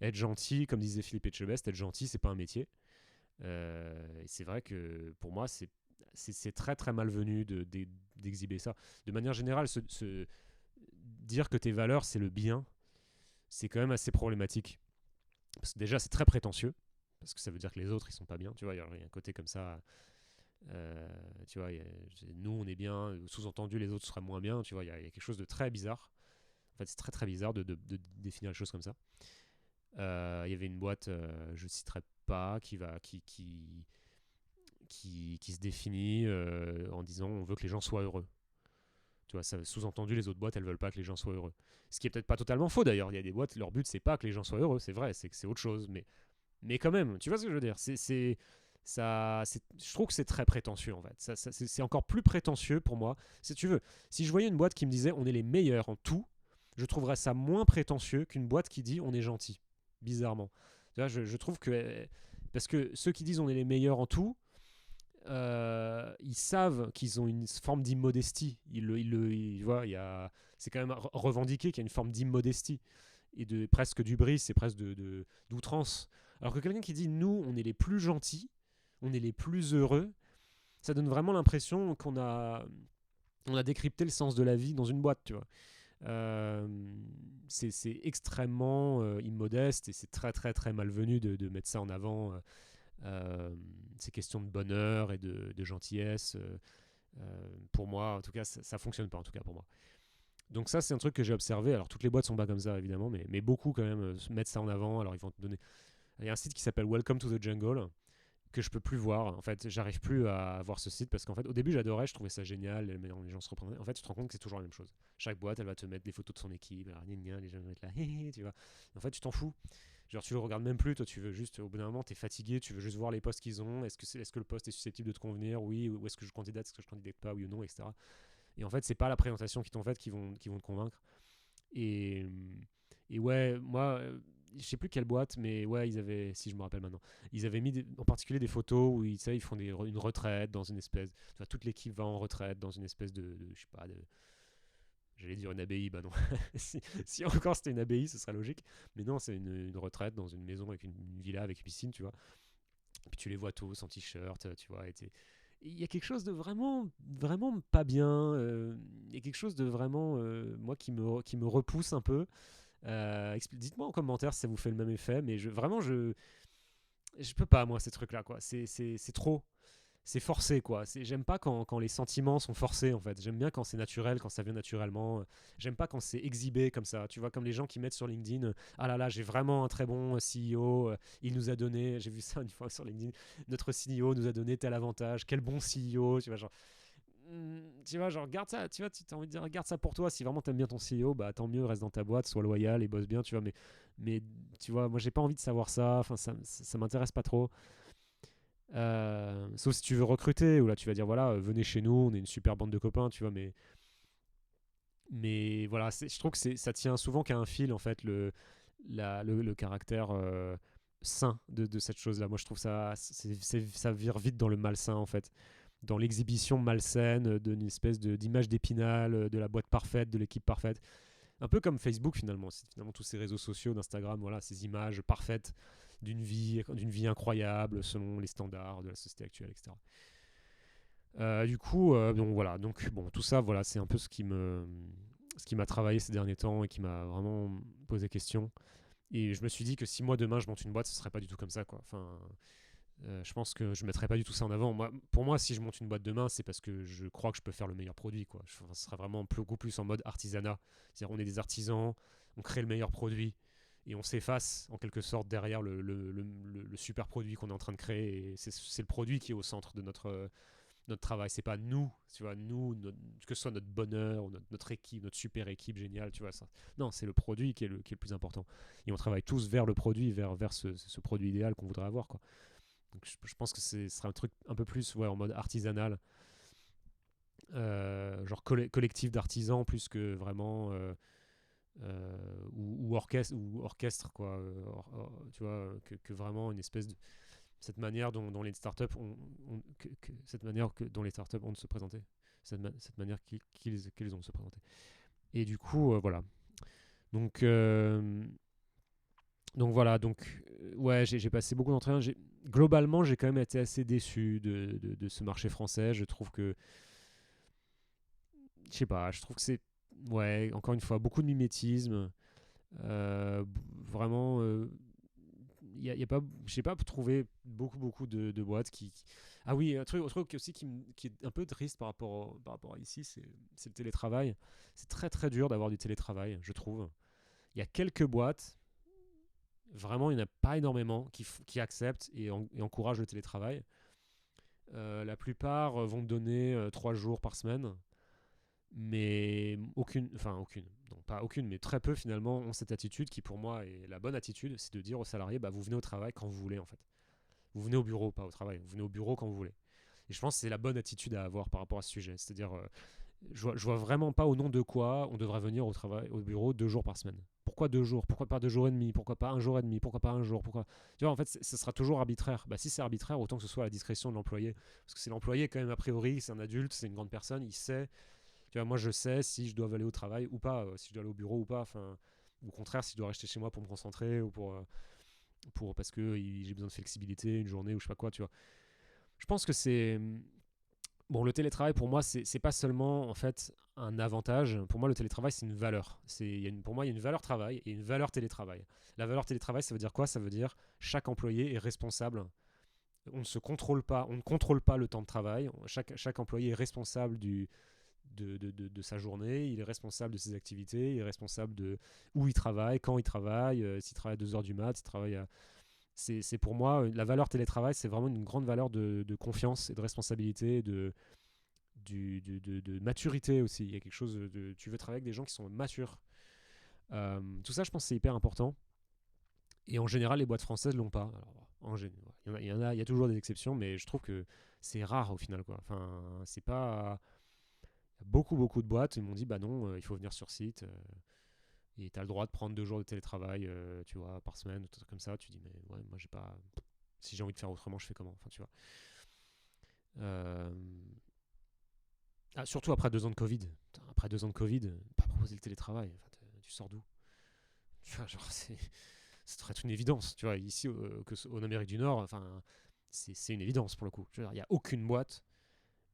Être gentil, comme disait Philippe Etchebest, être gentil, c'est pas un métier. Et c'est vrai que pour moi, c'est très très malvenu d'exhiber ça. De manière générale, dire que tes valeurs, c'est le bien, c'est quand même assez problématique. Parce que déjà, c'est très prétentieux. Parce que ça veut dire que les autres, ils sont pas bien. Tu vois, il y a un côté comme ça. Tu vois, nous, on est bien. Sous-entendu, les autres seraient moins bien. Tu vois, il y a quelque chose de très bizarre. En fait, c'est très très bizarre de définir les choses comme ça. Il y avait une boîte, je ne citerai pas, qui se définit en disant on veut que les gens soient heureux. Tu vois, ça sous-entendu, les autres boîtes, elles veulent pas que les gens soient heureux. Ce qui est peut-être pas totalement faux d'ailleurs. Il y a des boîtes, leur but, c'est pas que les gens soient heureux, c'est vrai, c'est que c'est autre chose. Mais quand même, tu vois ce que je veux dire? Je trouve que c'est très prétentieux en fait. C'est encore plus prétentieux pour moi. Si tu veux, si je voyais une boîte qui me disait on est les meilleurs en tout, je trouverais ça moins prétentieux qu'une boîte qui dit on est gentil. Bizarrement. Tu vois, je trouve que. Parce que ceux qui disent on est les meilleurs en tout, ils savent qu'ils ont une forme d'immodestie. C'est quand même revendiqué qu'il y a une forme d'immodestie et de presque d'hubris, c'est presque d'outrance. Alors que quelqu'un qui dit nous, on est les plus gentils, on est les plus heureux, ça donne vraiment l'impression on a décrypté le sens de la vie dans une boîte, tu vois. Euh, c'est extrêmement immodeste et c'est très très très malvenu de mettre ça en avant. Ces questions de bonheur et de gentillesse, pour moi, en tout cas, ça fonctionne pas, en tout cas pour moi. Donc ça, c'est un truc que j'ai observé. Alors toutes les boîtes sont pas comme ça, évidemment, mais beaucoup quand même mettent ça en avant. Alors ils vont te donner. Il y a un site qui s'appelle Welcome to the Jungle que je peux plus voir. En fait, j'arrive plus à voir ce site parce qu'en fait, au début, j'adorais, je trouvais ça génial, les gens se reprenaient. En fait, tu te rends compte que c'est toujours la même chose. Chaque boîte, elle va te mettre des photos de son équipe, alors, les gens vont être là, tu vois. En fait, tu t'en fous. Genre, tu le regardes même plus, toi, tu veux juste, au bout d'un moment, t'es fatigué, tu veux juste voir les postes qu'ils ont. Est-ce que le poste est susceptible de te convenir? Oui, ou est-ce que je candidate, est-ce que je candidate pas, oui ou non, etc. Et en fait, c'est pas la présentation qu'ils t'ont faite qui vont te convaincre. Et, et ouais, moi, je sais plus quelle boîte, mais ouais, ils avaient, si je me rappelle maintenant, ils avaient mis en particulier des photos où ils, tu sais, ils font une retraite dans une espèce, tu vois, toute l'équipe va en retraite dans une espèce je sais pas, j'allais dire une abbaye, bah non. Si encore c'était une abbaye, ce serait logique. Mais non, c'est une retraite dans une maison avec une villa avec une piscine, tu vois. Et puis tu les vois tous en t-shirt, tu vois. Il y a quelque chose de vraiment, vraiment pas bien. Il y a quelque chose de vraiment, moi, qui me repousse un peu. Dites-moi en commentaire si ça vous fait le même effet. Mais vraiment, je peux pas, moi, ces trucs-là, quoi. C'est trop. C'est forcé, quoi. J'aime pas quand les sentiments sont forcés, en fait. J'aime bien quand c'est naturel, quand ça vient naturellement. J'aime pas quand c'est exhibé comme ça. Tu vois, comme les gens qui mettent sur LinkedIn, ah là là, j'ai vraiment un très bon CEO, il nous a donné, j'ai vu ça une fois sur LinkedIn, notre CEO nous a donné tel avantage, quel bon CEO, tu vois, genre, garde ça, tu vois, tu as envie de dire, garde ça pour toi. Si vraiment t'aimes bien ton CEO, bah tant mieux, reste dans ta boîte, sois loyal et bosse bien, tu vois. Mais tu vois, moi j'ai pas envie de savoir ça. Enfin, ça m'intéresse pas trop. Sauf si tu veux recruter, ou là tu vas dire voilà, venez chez nous, on est une super bande de copains, tu vois, mais voilà, je trouve que ça tient souvent qu'à un fil en fait, le caractère sain de cette chose-là. Moi je trouve ça vire vite dans le malsain en fait, dans l'exhibition malsaine d'une espèce d'image d'épinal, de la boîte parfaite, de l'équipe parfaite. Un peu comme Facebook finalement, c'est finalement tous ces réseaux sociaux d'Instagram, voilà, ces images parfaites d'une vie incroyable selon les standards de la société actuelle, etc. Du coup, donc voilà, donc bon, tout ça, voilà, c'est un peu ce qui m'a travaillé ces derniers temps et qui m'a vraiment posé question. Et je me suis dit que si moi demain je monte une boîte, ce serait pas du tout comme ça, quoi. Enfin, je pense que je mettrais pas du tout ça en avant. Pour moi, si je monte une boîte demain, c'est parce que je crois que je peux faire le meilleur produit, quoi. Ce serait vraiment beaucoup plus en mode artisanat. C'est-à-dire, on est des artisans, on crée le meilleur produit et on s'efface en quelque sorte derrière le super produit qu'on est en train de créer. Et c'est le produit qui est au centre de notre travail. C'est pas nous, tu vois, que ce soit notre bonheur ou notre équipe, notre super équipe géniale, tu vois ça. Non, c'est le produit qui est le plus important. Et on travaille tous vers le produit, vers ce produit idéal qu'on voudrait avoir, quoi. Donc je pense que ce sera un truc un peu plus ouais, en mode artisanal, genre collectif d'artisans plus que vraiment ou orchestre quoi. Tu vois que vraiment une espèce de cette manière dont les startups cette manière dont les startups ont de se présenter, cette manière qu'ils ont de se présenter. Et du coup voilà. Donc voilà, ouais, j'ai passé beaucoup d'entraînements. Globalement, j'ai quand même été assez déçu de ce marché français. Je trouve que, je sais pas, je trouve que c'est, ouais, encore une fois, beaucoup de mimétisme. Vraiment, y a pas, j'ai pas trouvé beaucoup de boîtes Ah oui, un truc aussi qui est un peu triste par rapport à ici, c'est le télétravail. C'est très très dur d'avoir du télétravail, je trouve. Il y a quelques boîtes. Vraiment, il n'y en a pas énormément qui acceptent et encouragent le télétravail. La plupart vont te donner 3 jours par semaine, mais non pas aucune, mais très peu finalement ont cette attitude qui pour moi est la bonne attitude, c'est de dire aux salariés, bah, vous venez au travail quand vous voulez en fait. Vous venez au bureau, pas au travail, vous venez au bureau quand vous voulez. Et je pense que c'est la bonne attitude à avoir par rapport à ce sujet, c'est-à-dire je vois vraiment pas au nom de quoi on devrait venir au bureau 2 jours par semaine. Pourquoi 2 jours? Pourquoi pas 2 jours et demi? Pourquoi pas un jour et demi? Pourquoi pas un jour? Pourquoi? Tu vois, en fait, ce sera toujours arbitraire. Bah, si c'est arbitraire, autant que ce soit à la discrétion de l'employé. Parce que c'est l'employé, quand même, a priori, c'est un adulte, c'est une grande personne, il sait. Tu vois, moi, je sais si je dois aller au travail ou pas, si je dois aller au bureau ou pas. Enfin, au contraire, si je dois rester chez moi pour me concentrer ou parce que j'ai besoin de flexibilité, une journée ou je sais pas quoi, tu vois. Je pense que c'est bon, le télétravail, pour moi, c'est pas seulement en fait un avantage. Pour moi, le télétravail, c'est une valeur. Pour moi, il y a une valeur travail et une valeur télétravail. La valeur télétravail, ça veut dire quoi? Ça veut dire chaque employé est responsable. On ne se contrôle pas, on ne contrôle pas le temps de travail. Chaque employé est responsable de sa journée, il est responsable de ses activités, il est responsable de où il travaille, quand il travaille, s'il travaille à 2 heures du mat, s'il travaille à, c'est pour moi la valeur télétravail, c'est vraiment une grande valeur de confiance et de responsabilité, de maturité aussi. Il y a quelque chose tu veux travailler avec des gens qui sont matures. Tout ça, je pense, c'est hyper important. Et en général, les boîtes françaises l'ont pas. Alors, il y a toujours des exceptions, mais je trouve que c'est rare au final, quoi. Enfin, c'est pas beaucoup de boîtes ils m'ont dit bah non, il faut venir sur site. Et tu as le droit de prendre 2 jours de télétravail, tu vois, par semaine, ou des trucs comme ça. Tu dis, mais ouais, moi, j'ai pas. Si j'ai envie de faire autrement, je fais comment? Enfin, tu vois. Euh, Ah, surtout après 2 ans de Covid. Putain, après 2 ans de Covid, pas proposer le télétravail. Enfin, tu sors d'où? Tu vois, genre, ça devrait être une évidence. Tu vois, ici, en Amérique du Nord, enfin, c'est une évidence pour le coup. Il n'y a aucune boîte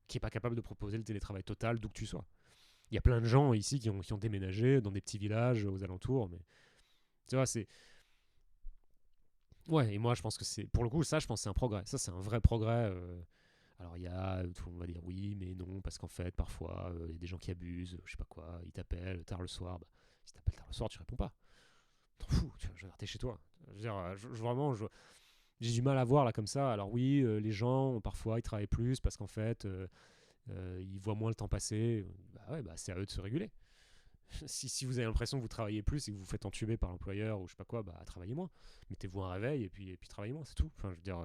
qui est pas capable de proposer le télétravail total d'où que tu sois. Il y a plein de gens ici qui ont déménagé dans des petits villages aux alentours, mais tu vois, c'est. Ouais, et moi, je pense que c'est. Pour le coup, ça, je pense que c'est un progrès. Ça, c'est un vrai progrès. Alors, il y a. Tout le monde va dire oui, mais non, parce qu'en fait, parfois, il y a des gens qui abusent, je sais pas quoi, ils t'appellent tard le soir. Bah, si t'appelles tard le soir, tu réponds pas. T'en fous, tu vois, je veux dire, t'es chez toi. Je veux dire, vraiment, j'ai du mal à voir là comme ça. Alors, oui, les gens, parfois, ils travaillent plus parce qu'en fait, ils voient moins le temps passer. Bah ouais, bah, c'est à eux de se réguler. Si vous avez l'impression que vous travaillez plus et que vous vous faites entuber par l'employeur ou je sais pas quoi, bah travaillez moins. Mettez-vous un réveil et puis travaillez moins, c'est tout. Enfin, je veux dire,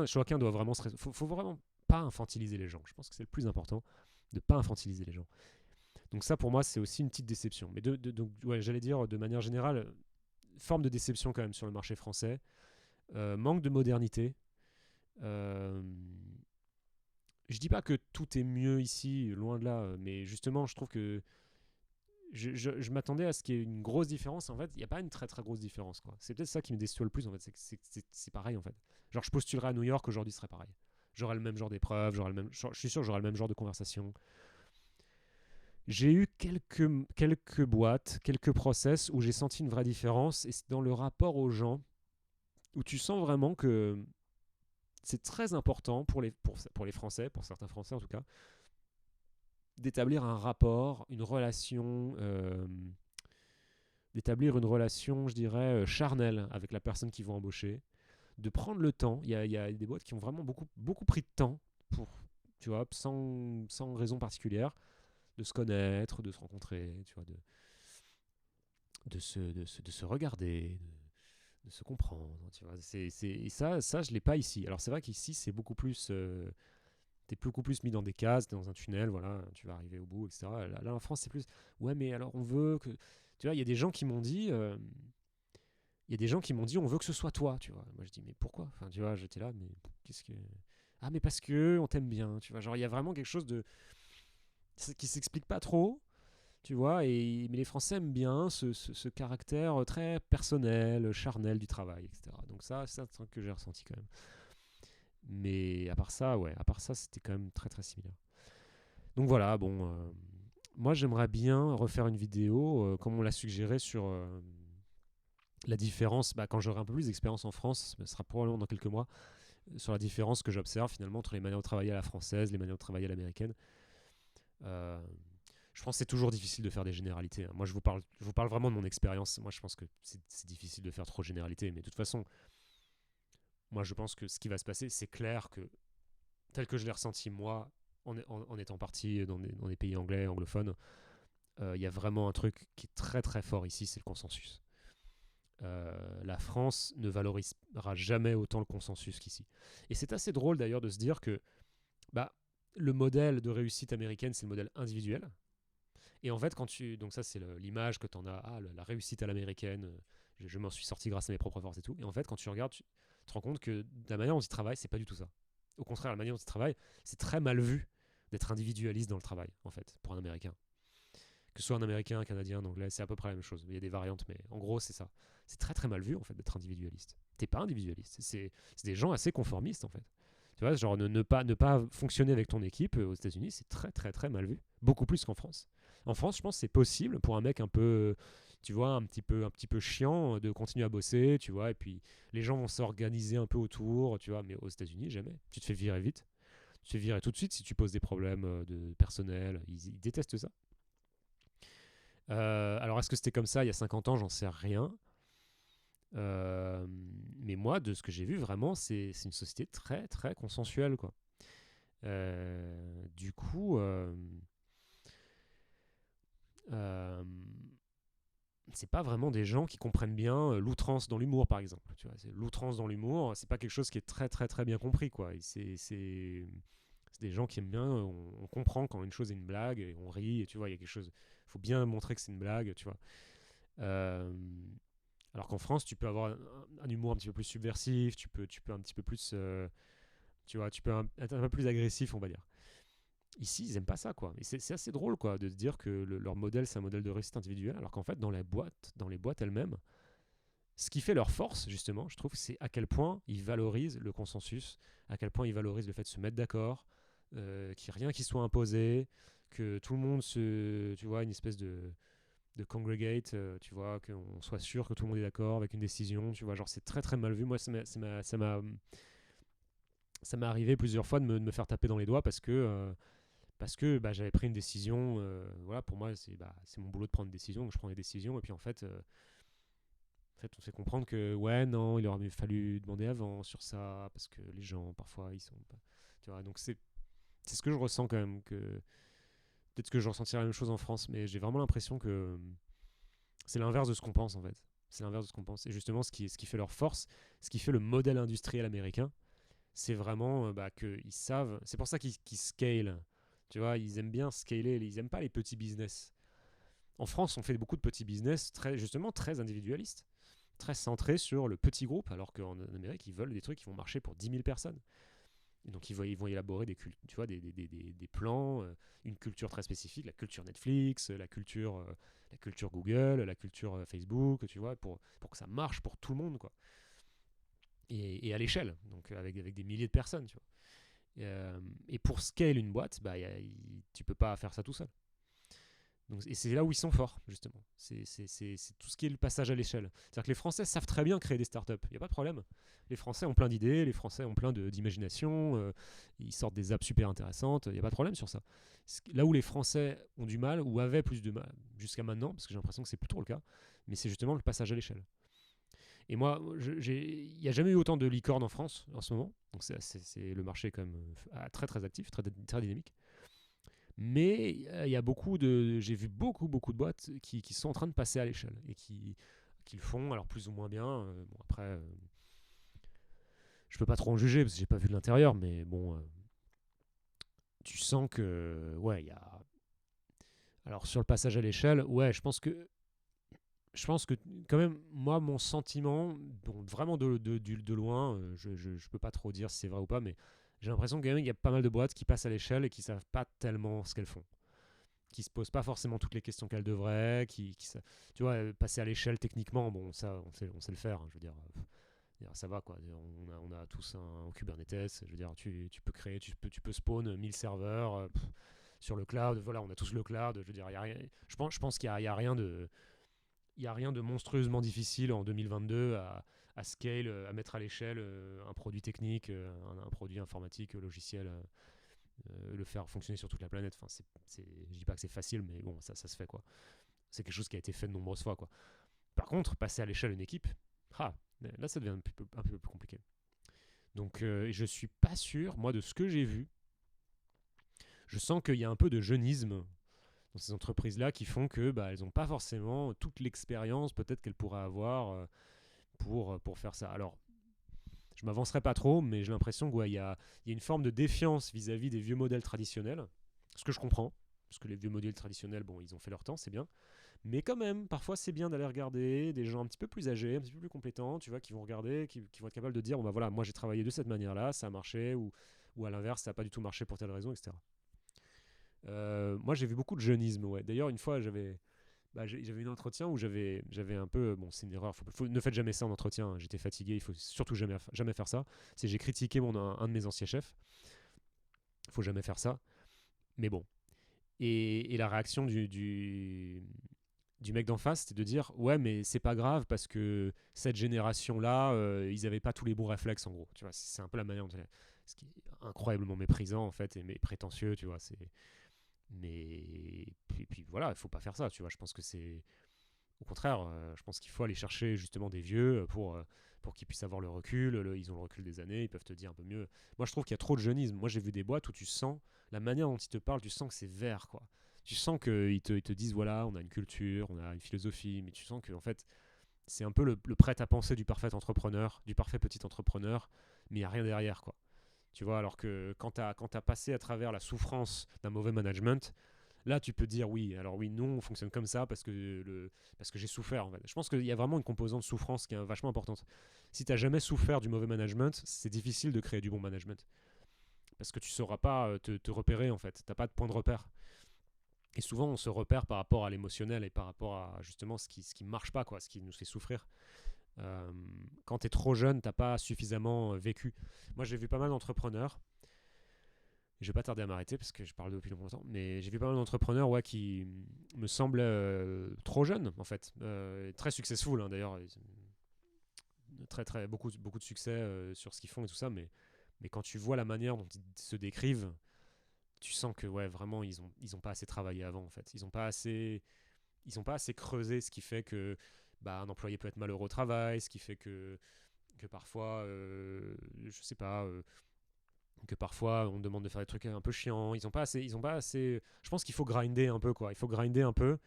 chacun doit vraiment faut vraiment pas infantiliser les gens. Je pense que c'est le plus important de pas infantiliser les gens. Donc ça, pour moi, c'est aussi une petite déception. Mais donc, ouais, j'allais dire de manière générale, forme de déception quand même sur le marché français. Manque de modernité. Euh, je dis pas que tout est mieux ici, loin de là, mais justement, je trouve que je m'attendais à ce qu'il y ait une grosse différence. En fait, il n'y a pas une très très grosse différence, quoi. C'est peut-être ça qui me déçoit le plus, en fait. C'est pareil, en fait. Genre, je postulerais à New York aujourd'hui, ce serait pareil. J'aurais le même genre d'épreuve, je suis sûr que j'aurais le même genre de conversation. J'ai eu quelques boîtes, quelques process où j'ai senti une vraie différence, et c'est dans le rapport aux gens, où tu sens vraiment que c'est très important pour les Français, pour certains Français en tout cas, d'établir un rapport, d'établir une relation, je dirais, charnelle avec la personne qu'ils vont embaucher, de prendre le temps. Il y a des boîtes qui ont vraiment beaucoup, beaucoup pris de temps pour, tu vois, sans raison particulière, de se connaître, de se rencontrer, tu vois, de se regarder, de se comprendre, tu vois. Et ça, je l'ai pas ici. Alors c'est vrai qu'ici, c'est beaucoup plus. T'es beaucoup plus mis dans des cases, t'es dans un tunnel, voilà, tu vas arriver au bout, etc. Là en France, c'est plus. Ouais, mais alors on veut que. Tu vois, il y a des gens qui m'ont dit. Il y a des gens qui m'ont dit on veut que ce soit toi, tu vois. Moi je dis mais pourquoi? Enfin tu vois, j'étais là mais qu'est-ce que ah mais parce que on t'aime bien, tu vois. Genre il y a vraiment quelque chose de qui s'explique pas trop, tu vois. Mais les Français aiment bien ce caractère très personnel, charnel du travail, etc. Donc ça c'est un truc que j'ai ressenti quand même. Mais à part ça, ouais, à part ça c'était quand même très très similaire. Donc voilà, bon, moi j'aimerais bien refaire une vidéo comme on l'a suggéré sur la différence, quand j'aurai un peu plus d'expérience en France, ce sera probablement dans quelques mois, sur la différence que j'observe finalement entre les manières de travailler à la française, les manières de travailler à l'américaine. Euh, je pense que c'est toujours difficile de faire des généralités, hein. Moi, je vous parle vraiment de mon expérience. Moi, je pense que c'est difficile de faire trop de généralités. Mais de toute façon, moi, je pense que ce qui va se passer, c'est clair que, tel que je l'ai ressenti moi, en étant parti dans des pays anglais, anglophones, il y a vraiment un truc qui est très très fort ici, c'est le consensus. La France ne valorisera jamais autant le consensus qu'ici. Et c'est assez drôle d'ailleurs de se dire que bah, le modèle de réussite américaine, c'est le modèle individuel. Et en fait, donc ça, c'est l'image que tu en as, la réussite à l'américaine, je m'en suis sorti grâce à mes propres forces et tout. Et en fait, quand tu regardes, tu te rends compte que la manière dont ils travaillent, c'est pas du tout ça. Au contraire, la manière dont ils travaillent, c'est très mal vu d'être individualiste dans le travail, en fait, pour un Américain. Que ce soit un Américain, un Canadien, un Anglais, c'est à peu près la même chose. Il y a des variantes, mais en gros, c'est ça. C'est très très mal vu, en fait, d'être individualiste. T'es pas individualiste. C'est des gens assez conformistes, en fait. Tu vois, genre ne pas fonctionner avec ton équipe aux États-Unis, c'est très très très mal vu. Beaucoup plus qu'en France. En France, je pense que c'est possible pour un mec un peu, tu vois, un petit peu chiant de continuer à bosser, tu vois, et puis les gens vont s'organiser un peu autour, tu vois, mais aux États-Unis, jamais. Tu te fais virer vite. Tu te fais virer tout de suite si tu poses des problèmes de personnel. Ils détestent ça. Alors, est-ce que c'était comme ça il y a 50 ans? J'en sais rien. Euh, mais moi, de ce que j'ai vu, vraiment, c'est une société très, très consensuelle, quoi. Du coup, euh, c'est pas vraiment des gens qui comprennent bien l'outrance dans l'humour, par exemple. Tu vois, l'outrance dans l'humour, c'est pas quelque chose qui est très, très, très bien compris, quoi. C'est des gens qui aiment bien, on comprend quand une chose est une blague, et on rit, et tu vois, il y a quelque chose. faut bien montrer que c'est une blague, tu vois. Euh, alors qu'en France, tu peux avoir un humour un petit peu plus subversif, tu peux un petit peu plus, tu vois, tu peux être un peu plus agressif, on va dire. Ici, ils aiment pas ça, quoi. Et c'est assez drôle, quoi, de se dire que leur modèle, c'est un modèle de réussite individuelle, alors qu'en fait, dans les boîtes elles-mêmes, ce qui fait leur force, justement, je trouve, c'est à quel point ils valorisent le consensus, à quel point ils valorisent le fait de se mettre d'accord, qu'il n'y ait rien qui soit imposé, que tout le monde tu vois, une espèce de congregate, tu vois, qu'on soit sûr que tout le monde est d'accord avec une décision, tu vois, genre c'est très très mal vu. Moi, ça m'est arrivé plusieurs fois de me faire taper dans les doigts parce que bah, j'avais pris une décision. Voilà, pour moi, c'est mon boulot de prendre une décision, donc je prends des décisions, et puis en fait, on fait comprendre que ouais, non, il aurait mieux fallu demander avant sur ça, parce que les gens, parfois, ils sont pas. Tu vois, donc c'est ce que je ressens quand même. Peut-être que je ressentirais la même chose en France, mais j'ai vraiment l'impression que c'est l'inverse de ce qu'on pense en fait. C'est l'inverse de ce qu'on pense. Et justement, ce qui fait leur force, ce qui fait le modèle industriel américain, c'est vraiment bah, qu'ils savent. C'est pour ça qu'ils scale. Tu vois, ils aiment bien scaler. Ils aiment pas les petits business. En France, on fait beaucoup de petits business justement très individualistes, très centrés sur le petit groupe, alors qu'en Amérique, ils veulent des trucs qui vont marcher pour 10 000 personnes. Et donc ils vont élaborer tu vois, des plans, une culture très spécifique, la culture Netflix, la culture Google, la culture Facebook, tu vois, pour que ça marche pour tout le monde, quoi. Et à l'échelle, donc avec des milliers de personnes, tu vois. Et pour scale une boîte, bah, tu peux pas faire ça tout seul. Donc, et c'est là où ils sont forts, justement. C'est tout ce qui est le passage à l'échelle. C'est-à-dire que les Français savent très bien créer des startups. Il n'y a pas de problème. Les Français ont plein d'idées, les Français ont plein d'imagination, ils sortent des apps super intéressantes, il n'y a pas de problème sur ça. Là où les Français ont du mal, ou avaient plus de mal jusqu'à maintenant, parce que j'ai l'impression que c'est plus trop le cas, mais c'est justement le passage à l'échelle. Et moi, il n'y a jamais eu autant de licornes en France en ce moment. Donc le marché est quand même très très actif, très, très dynamique. Mais il y a j'ai vu beaucoup de boîtes qui sont en train de passer à l'échelle et qui le font, alors plus ou moins bien. Bon, après, je peux pas trop en juger parce que j'ai pas vu de l'intérieur, mais bon, tu sens que, ouais, il y a. Alors sur le passage à l'échelle, ouais, je pense que quand même, moi, mon sentiment, bon, vraiment de loin, je peux pas trop dire si c'est vrai ou pas, mais j'ai l'impression qu'il y a pas mal de boîtes qui passent à l'échelle et qui savent pas tellement ce qu'elles font, qui se posent pas forcément toutes les questions qu'elles devraient, tu vois, passer à l'échelle techniquement, bon, ça, on sait le faire, hein, je veux dire, ça va quoi, on a tous un Kubernetes, je veux dire, tu peux créer, tu peux spawn 1000 serveurs sur le cloud, voilà, on a tous le cloud, je veux dire, y a rien, je pense qu'il y a rien de il n'y a rien de monstrueusement difficile en 2022 à scale, à mettre à l'échelle un produit technique, un produit informatique, logiciel, le faire fonctionner sur toute la planète. Enfin, je dis pas que c'est facile, mais bon, ça se fait quoi. C'est quelque chose qui a été fait de nombreuses fois quoi. Par contre, passer à l'échelle une équipe, ah, là ça devient un peu plus compliqué. Donc je suis pas sûr, moi de ce que j'ai vu, je sens qu'il y a un peu de jeunisme dans ces entreprises-là qui font que bah, elles n'ont pas forcément toute l'expérience peut-être qu'elles pourraient avoir pour faire ça. Alors, je m'avancerai pas trop, mais j'ai l'impression qu'il y a une forme de défiance vis-à-vis des vieux modèles traditionnels, ce que je comprends, parce que les vieux modèles traditionnels, bon, ils ont fait leur temps, c'est bien. Mais quand même, parfois, c'est bien d'aller regarder des gens un petit peu plus âgés, un petit peu plus compétents, tu vois, qui vont regarder, qui vont être capables de dire, bon, bah voilà, moi j'ai travaillé de cette manière-là, ça a marché, ou à l'inverse, ça n'a pas du tout marché pour telle raison, etc. Moi, j'ai vu beaucoup de jeunisme, ouais. D'ailleurs, une fois, j'avais un entretien où j'avais un peu. Bon, c'est une erreur. Ne faites jamais ça en entretien, hein. J'étais fatigué. Il faut surtout jamais faire ça. J'ai critiqué un de mes anciens chefs. Il faut jamais faire ça. Mais bon. Et la réaction du mec d'en face, c'était de dire ouais, mais c'est pas grave parce que cette génération-là, ils avaient pas tous les bons réflexes, en gros. Tu vois, c'est un peu la manière dont. Ce qui est incroyablement méprisant, en fait, et prétentieux, tu vois. Mais puis voilà, il faut pas faire ça, tu vois. Je pense que c'est au contraire, je pense qu'il faut aller chercher justement des vieux pour qu'ils puissent avoir le recul. Ils ont le recul des années, ils peuvent te dire un peu mieux. Moi, je trouve qu'il y a trop de jeunisme. Moi, j'ai vu des boîtes où tu sens la manière dont ils te parlent, tu sens que c'est vert, quoi. Tu sens qu'ils te disent voilà, on a une culture, on a une philosophie, mais tu sens que en fait, c'est un peu le prêt-à-penser du parfait entrepreneur, du parfait petit entrepreneur, mais il n'y a rien derrière, quoi. Tu vois, alors que quand tu as passé à travers la souffrance d'un mauvais management, Là, tu peux dire oui. Alors oui, nous, on fonctionne comme ça parce que j'ai souffert. En fait. Je pense qu'il y a vraiment une composante souffrance qui est vachement importante. Si tu n'as jamais souffert du mauvais management, c'est difficile de créer du bon management. Parce que tu ne sauras pas te repérer, en fait. Tu n'as pas de point de repère. Et souvent, on se repère par rapport à l'émotionnel et par rapport à justement ce qui marche pas, quoi, ce qui nous fait souffrir. Euh, Quand tu es trop jeune, tu n'as pas suffisamment vécu. Moi, j'ai vu pas mal d'entrepreneurs. Je vais pas tarder à m'arrêter parce que je parle depuis longtemps, mais j'ai vu pas mal d'entrepreneurs ouais, qui me semblent trop jeunes en fait, très successful hein, d'ailleurs, beaucoup de succès sur ce qu'ils font et tout ça, mais quand tu vois la manière dont ils se décrivent, tu sens que ouais vraiment ils ont pas assez travaillé avant en fait, ils ont pas assez creusé ce qui fait que bah, un employé peut être malheureux au travail, ce qui fait que parfois je sais pas que parfois on demande de faire des trucs un peu chiants, ils ont pas assez. Je pense qu'il faut grinder un peu quoi. Il faut grinder un peu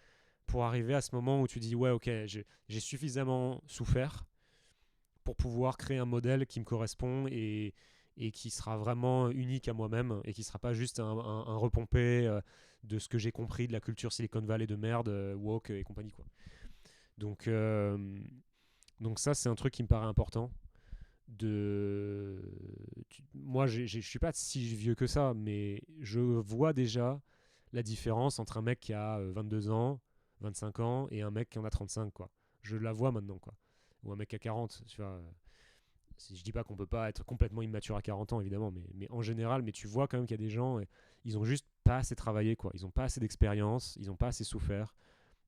pour arriver à ce moment où tu dis ouais ok j'ai suffisamment souffert pour pouvoir créer un modèle qui me correspond et qui sera vraiment unique à moi-même et qui sera pas juste un repompé de ce que j'ai compris de la culture Silicon Valley de merde, woke et compagnie quoi. Donc donc ça c'est un truc qui me paraît important de moi je suis pas si vieux que ça mais je vois déjà la différence entre un mec qui a 22 ans 25 ans et un mec qui en a 35 quoi, je la vois maintenant quoi, ou un mec qui a 40 tu vois. Je dis pas qu'on peut pas être complètement immature à 40 ans évidemment mais en général mais tu vois quand même qu'il y a des gens ils ont juste pas assez travaillé quoi, ils ont pas assez d'expérience, ils ont pas assez souffert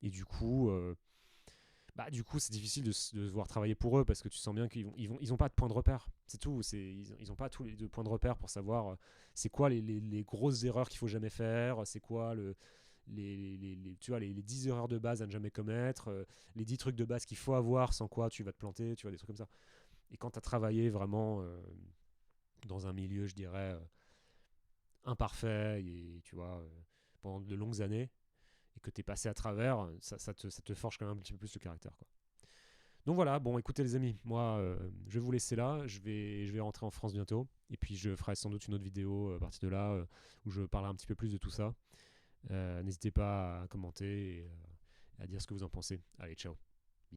et du coup, c'est difficile de se voir travailler pour eux parce que tu sens bien qu'ils ont pas de point de repère. C'est tout. Ils ont pas tous les deux points de repère pour savoir c'est quoi les grosses erreurs qu'il faut jamais faire, c'est quoi tu vois, les 10 erreurs de base à ne jamais commettre, les 10 trucs de base qu'il faut avoir sans quoi tu vas te planter, tu vois, des trucs comme ça. Et quand tu as travaillé vraiment dans un milieu, je dirais, imparfait et tu vois, pendant de longues années et que tu es passé à travers, ça te forge quand même un petit peu plus le caractère, quoi. Donc voilà, bon écoutez les amis, moi je vais vous laisser là, je vais rentrer en France bientôt, et puis je ferai sans doute une autre vidéo à partir de là où je parlerai un petit peu plus de tout ça. N'hésitez pas à commenter et à dire ce que vous en pensez. Allez, ciao.